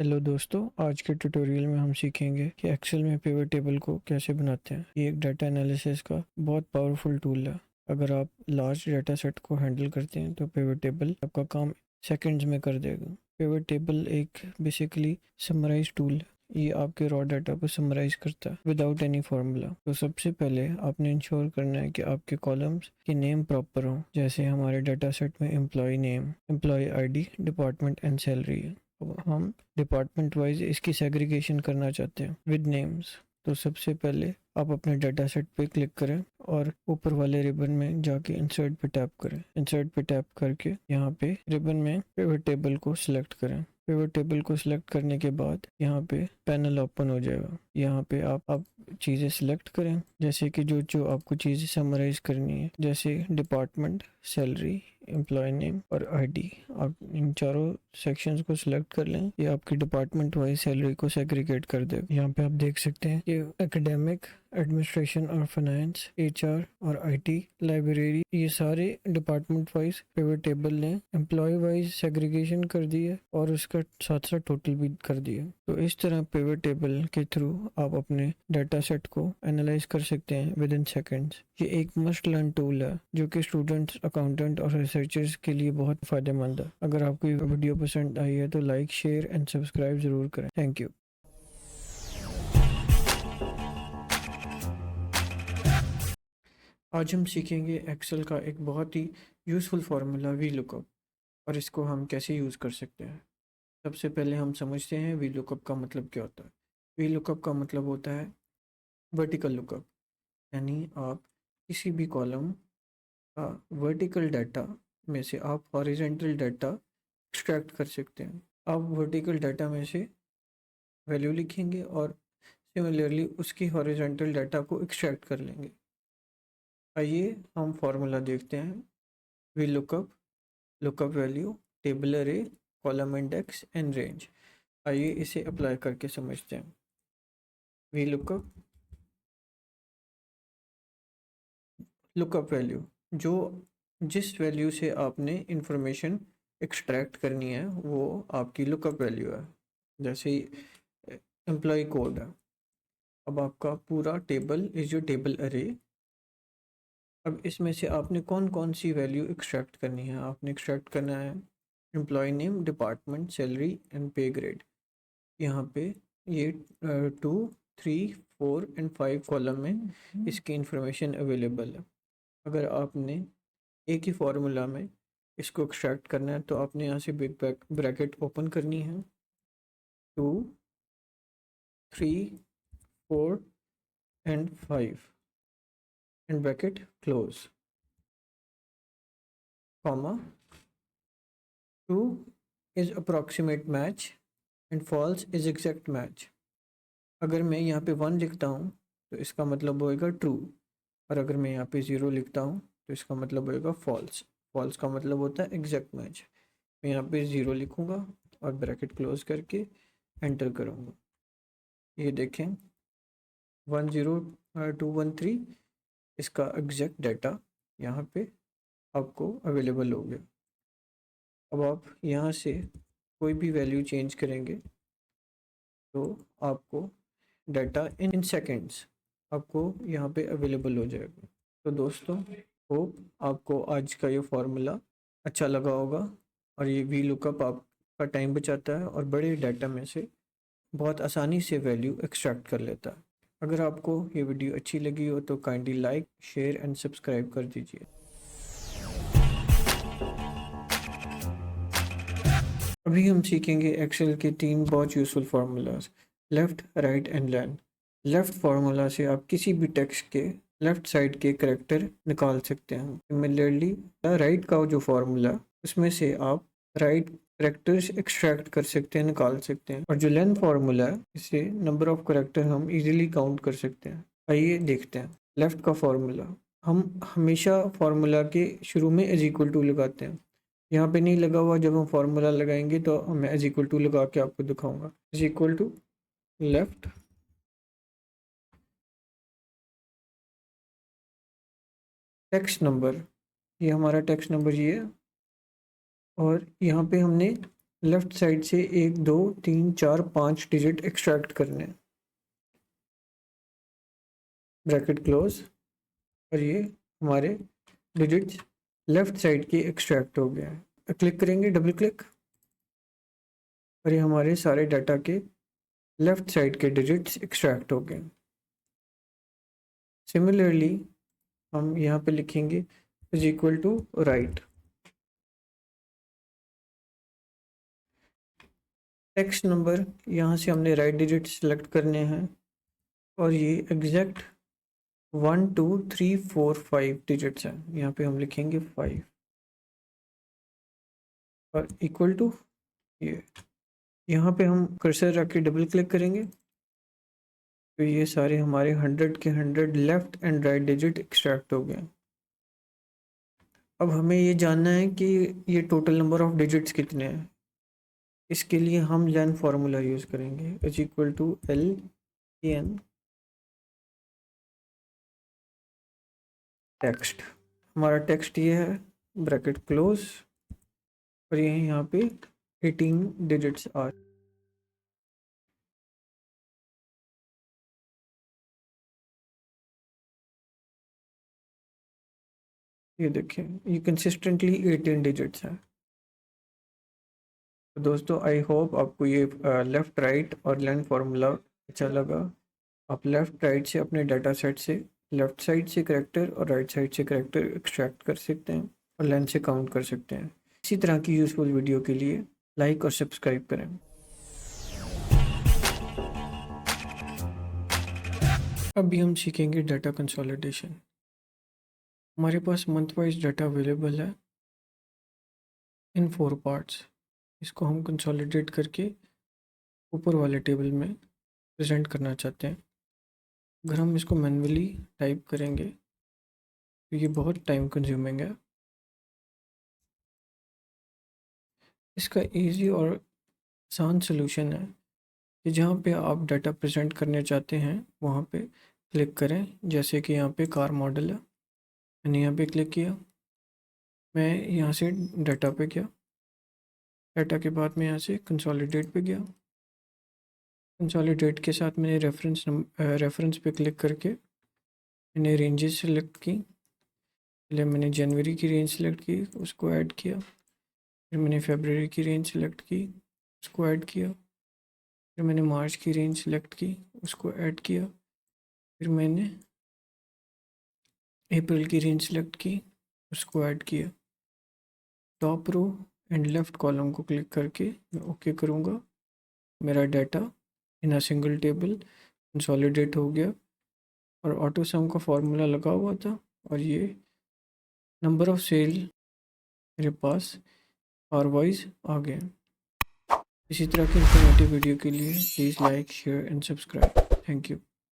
Hello दोस्तों, आज के ट्यूटोरियल में हम सीखेंगे कि एक्सेल में पिवट टेबल को कैसे बनाते हैं। ये एक डाटा एनालिसिस का बहुत पावरफुल टूल है। अगर आप लार्ज डाटा सेट को हैंडल करते हैं तो पिवट टेबल आपका काम सेकंड्स में कर देगा। पिवट टेबल एक बेसिकली समराइज टूल है। ये आपके रॉ डाटा को समराइज करता है विदाउट एनी फार्मूला। तो सबसे पहले आपने इंश्योर करना है कि आपके कॉलम्स के नेम प्रॉपर हों। जैसे हमारे डाटा सेट में employ name, employ ID, department and salary है। अब हम डिपार्टमेंट वाइज इसकी सेग्रीगेशन करना चाहते हैं विद नेम्स। तो सबसे पहले आप अपने डाटा सेट पे क्लिक करें और ऊपर वाले रिबन में जाके इंसर्ट पे टैप करें। इंसर्ट पे टैप करके यहाँ पे रिबन में पिवट टेबल को सिलेक्ट करें। पिवट टेबल को सिलेक्ट करने के बाद यहाँ पे पैनल ओपन हो जाएगा। यहाँ पे आप चीज़ें सिलेक्ट करें, जैसे कि जो जो आपको चीज़ें समराइज करनी है, जैसे डिपार्टमेंट, सैलरी, एम्प्लॉय नेम और आईडी। आप इन चारों सेक्शंस को सिलेक्ट कर लें। ये आपकी डिपार्टमेंट वाइज सैलरी को सेग्रीगेट कर देगा। यहाँ पे आप देख सकते हैं कि एकेडमिक, एडमिनिस्ट्रेशन और फाइनेंस, एचआर और आईटी, लाइब्रेरी, ये सारे डिपार्टमेंट वाइज पिवट टेबल ने एम्प्लॉय वाइज सेग्रीगेशन कर दी है और उसका साथ साथ टोटल भी कर दिया। तो इस तरह पिवट टेबल के थ्रू आप अपने डाटा सेट को एनालाइज कर सकते हैं विद इन सेकेंड्स। ये एक मस्ट लर्न टूल है जो कि स्टूडेंट्स, अकाउंटेंट और रिसर्चर्स के लिए बहुत फायदेमंद है। अगर आपको ये वीडियो पसंद आई है तो लाइक, शेयर एंड सब्सक्राइब जरूर करें। Thank you. आज हम सीखेंगे एक्सेल का एक बहुत ही यूज़फुल फार्मूला वी लुकअप, और इसको हम कैसे यूज़ कर सकते हैं। सबसे पहले हम समझते हैं वी लुकअप का मतलब क्या होता है। वी लुकअप का मतलब होता है वर्टिकल लुकअप, यानी आप किसी भी कॉलम का वर्टिकल डाटा में से आप हॉरिजेंटल डाटा एक्सट्रैक्ट कर सकते हैं। आप वर्टिकल डाटा में से वैल्यू लिखेंगे और सिमिलरली उसकी हॉरिजॉन्टल डाटा को एक्सट्रैक्ट कर लेंगे। आइए हम फॉर्मूला देखते हैं। V lookup, lookup value, table अरे, कॉलम इंडेक्स एंड रेंज। आइए इसे अप्लाई करके समझते हैं। वी लुकअप, लुकअप वैल्यू, जो जिस वैल्यू से आपने इंफॉर्मेशन एक्सट्रैक्ट करनी है वो आपकी लुकअप वैल्यू है। जैसे एम्प्लॉय कोड है। अब आपका पूरा टेबल इज योर टेबल अरे। अब इसमें से आपने कौन कौन सी वैल्यू एक्सट्रैक्ट करनी है। आपने एक्सट्रैक्ट करना है employ name, department, salary and pay grade. यहाँ पे ये 2, 3, 4 एंड 5 कॉलम में इसकी इंफॉर्मेशन अवेलेबल है। अगर आपने एक ही फार्मूला में इसको एक्सट्रैक्ट करना है तो आपने यहाँ से बिग ब्रैकेट ओपन करनी है। 2, 3, 4 and 5 and bracket close, comma. 2 is approximate match and false is exact match. अगर मैं यहाँ पे 1 लिखता हूँ तो इसका मतलब होएगा ट्रू, और अगर मैं यहाँ पे 0 लिखता हूँ तो इसका मतलब होएगा फॉल्स। फॉल्स का मतलब होता है एग्जैक्ट मैच। मैं यहाँ पे 0 लिखूँगा और ब्रैकेट क्लोज करके एंटर करूँगा। ये देखें 10213, इसका एग्जैक्ट डाटा यहाँ पे आपको अवेलेबल हो गया। अब आप यहाँ से कोई भी वैल्यू चेंज करेंगे तो आपको डाटा इन सेकेंड्स आपको यहाँ पे अवेलेबल हो जाएगा। तो दोस्तों, होप आपको आज का ये फार्मूला अच्छा लगा होगा, और ये वी लुकअप आपका टाइम बचाता है और बड़े डाटा में से बहुत आसानी से वैल्यू एक्सट्रैक्ट कर लेता है। अगर आपको ये वीडियो अच्छी लगी हो तो kindly like, share and subscribe कर दीजिए। अभी हम सीखेंगे एक्सेल के 3 बहुत useful formulas, left, right and lane. Left formula से आप किसी भी टेक्स्ट के लेफ़्ट साइड के करेक्टर निकाल सकते हैं। सिमिलरली राइट का जो फार्मूला, उसमें से आप राइट करेक्टर्स एक्सट्रैक्ट कर सकते हैं, निकाल सकते हैं। और जो लेन फार्मूला है, इससे नंबर ऑफ करेक्टर हम इजीली काउंट कर सकते हैं। आइए देखते हैं। लेफ़्ट का फार्मूला, हम हमेशा फार्मूला के शुरू में इज इक्वल टू लगाते हैं। यहाँ पे नहीं लगा हुआ, जब हम फार्मूला लगाएंगे तो मैं इज इक्वल टू लगा के आपको दिखाऊंगा। Is equal to left text number, ये हमारा टेक्स्ट नंबर ये है, और यहाँ पे हमने लेफ्ट साइड से 1 2 3 4 5 डिजिट एक्सट्रैक्ट करने हैं, ब्रैकेट क्लोज, और ये हमारे डिजिट्स लेफ्ट साइड के एक्सट्रैक्ट हो गए हैं। क्लिक करेंगे, डबल क्लिक, और ये हमारे सारे डाटा के लेफ्ट साइड के डिजिट्स एक्सट्रैक्ट हो गए। सिमिलरली हम यहाँ पे लिखेंगे is equal to right. Text number, यहाँ से हमने राइट डिजिट सेलेक्ट करने हैं, और ये एग्जैक्ट 1 2 3 4 5 डिजिट्स हैं। यहाँ पे हम लिखेंगे 5 और इक्वल टू ये। यहाँ पे हम कर्सर रख के डबल क्लिक करेंगे तो ये सारे हमारे 100 के 100 left and right digit extract हो गए। अब हमें ये जानना है कि ये टोटल नंबर ऑफ डिजिट्स कितने हैं। इसके लिए हम लेन फार्मूला यूज़ करेंगे, is equal to L N text. हमारा टेक्स्ट ये है, ब्रैकेट क्लोज, और ये यहाँ पे 18 डिजिट्स आ। ये देखिए, ये कंसिस्टेंटली 18 डिजिट्स हैं। तो दोस्तों, आई होप आपको ये लेफ़्ट राइट और लेन फार्मूला अच्छा लगा। आप लेफ़्ट राइट से अपने डाटा सेट से लेफ़्ट साइड से करेक्टर और राइट साइड से करेक्टर एक्सट्रैक्ट कर सकते हैं और लेन से काउंट कर सकते हैं। इसी तरह की यूज़फुल वीडियो के लिए लाइक और सब्सक्राइब करें। अभी हम सीखेंगे डाटा कंसोलिडेशन। हमारे पास मंथ वाइज डाटा अवेलेबल है इन 4 पार्ट्स। इसको हम कंसोलिडेट करके ऊपर वाले टेबल में प्रेजेंट करना चाहते हैं। अगर हम इसको मैन्युअली टाइप करेंगे तो ये बहुत टाइम कंज्यूमिंग है। इसका इजी और आसान सलूशन है कि जहाँ पे आप डाटा प्रेजेंट करने चाहते हैं वहाँ पे क्लिक करें। जैसे कि यहाँ पे कार मॉडल है, मैंने यहाँ पे क्लिक किया, मैं यहाँ से डाटा पे गया, डाटा के बाद मैं यहाँ से कंसोलिडेट पे गया। कंसोलिडेट के साथ मैंने रेफरेंस पे क्लिक करके मैंने रेंजेस सेलेक्ट की। पहले मैंने जनवरी की रेंज सेलेक्ट की, उसको ऐड किया। फिर मैंने फरवरी की रेंज सेलेक्ट की, उसको ऐड किया। फिर मैंने मार्च की रेंज सेलेक्ट की, उसको ऐड किया। फिर मैंने अप्रैल की रेंज सेलेक्ट की, उसको ऐड किया। Top row and left column को क्लिक करके मैं ओके करूँगा। मेरा data in a single table consolidate हो गया और ऑटो सम का फॉर्मूला लगा हुआ था, और ये नंबर ऑफ़ सेल मेरे पास पार वाइज आ गए। इसी तरह की इंफॉर्मेटिव वीडियो के लिए please like, share and subscribe. Thank you.